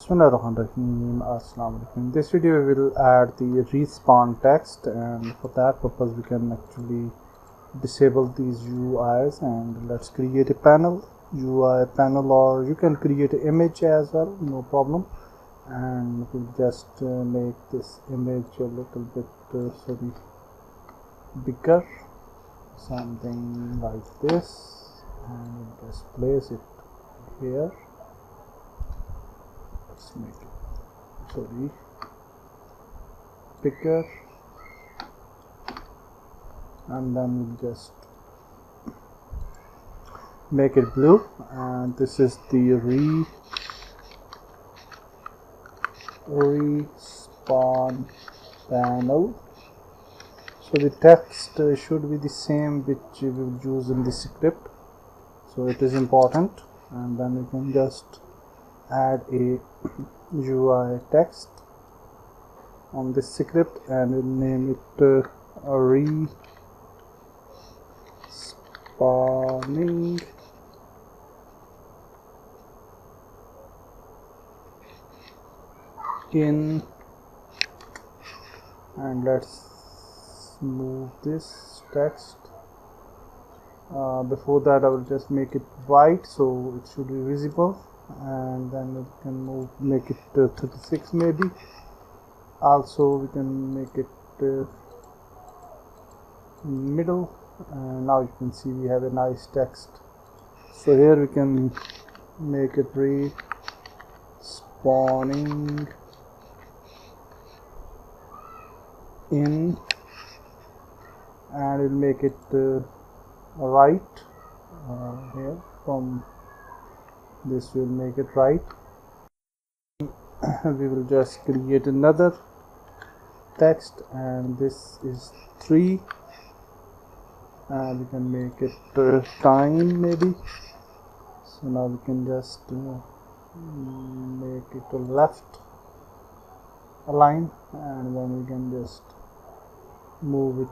Bismillahirrahmanirrahim. Assalamu alaikum. In this video we will add the respawn text, and for that purpose we can actually disable these UIs, and let's create a panel, UI panel, or you can create an image as well, no problem. And we'll just make this image a little bit bigger, something like this, and we'll just place it here. Let's make it bigger, and then we'll just make it blue, and this is the respawn panel. So the text should be the same which we will use in the script, so it is important. And then we can just add a UI text on this script, and we'll name it respawning in, and let's move this text. Before that I will just make it white so it should be visible, and then we can make it 36 maybe. Also we can make it middle, and now you can see we have a nice text. So here we can make it respawning in, and we'll make it right here. From this we'll make it right. We will just create another text, and this is 3, and we can make it time maybe. So now we can just make it a left align, and then we can just move it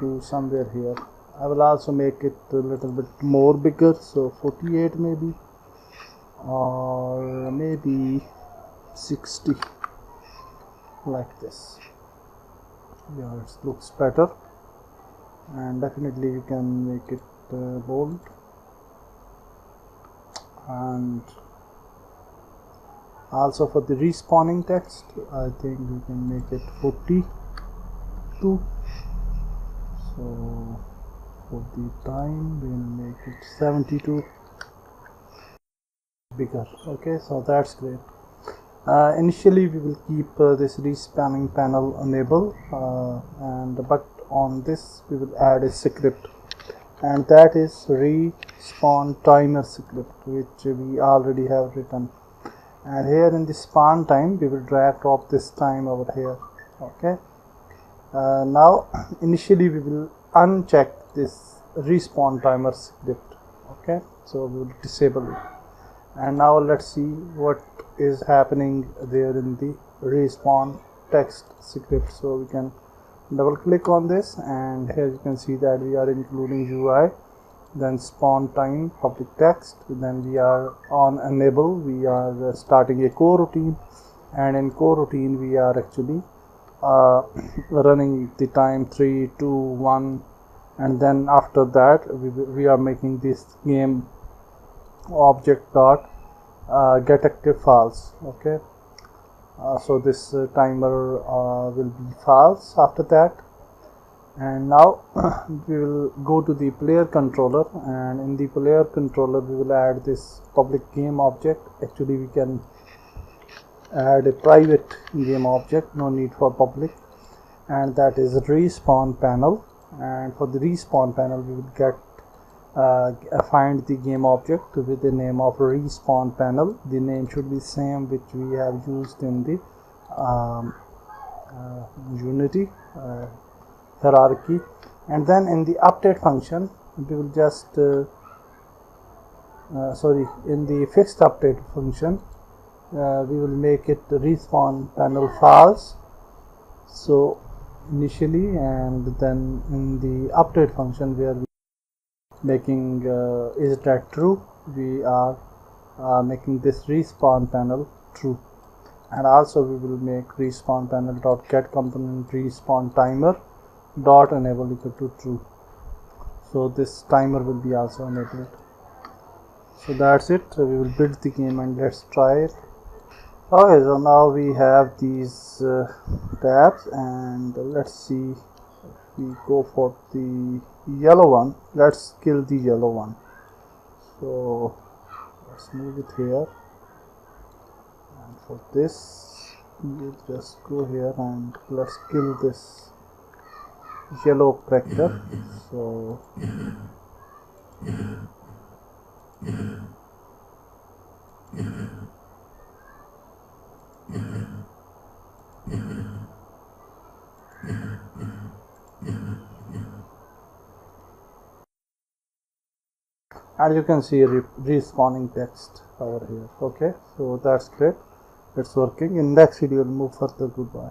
to somewhere here. I will also make it a little bit more bigger, so 48 maybe, or maybe 60, like this. Yeah, it looks better, and definitely you can make it bold. And also for the respawning text, I think we can make it 42. So for the time we'll make it 72, bigger. Okay, so that's great. Initially we will keep this respawning panel enabled, but on this we will add a script, and that is respawn timer script, which we already have written. And here in the spawn time we will drag drop this time over here. Okay, now initially we will uncheck this respawn timer script. Okay, so we will disable it, and now let's see what is happening there in the respawn text script. So we can double click on this, and here you can see that we are including UI, then spawn time, public text, then we are on enable, we are starting a coroutine, and in coroutine we are actually running the time 3, 2, 1, and then after that we are making this game object dot get active false. Okay, so this timer will be false after that. And now we will go to the player controller, and in the player controller we will add this public game object. Actually we can add a private game object, no need for public, and that is respawn panel. And for the respawn panel we will get find the game object with the name of respawn panel. The name should be same which we have used in the Unity hierarchy. And then in the update function we will just in the fixed update function we will make it respawn panel false, so initially, and then in the update function where we making is that true, we are making this respawn panel true. And also we will make respawn panel dot get component respawn timer dot enable equal to true. So this timer will be also enabled. So that's it. We will build the game and let's try it. Okay, so now we have these tabs, and let's see if we go for the yellow one. Let's kill the yellow one. So let's move it here, and for this we just go here and let's kill this yellow character. So and you can see respawning text over here. Okay, so that's great, it's working. In next video we'll move further. Goodbye.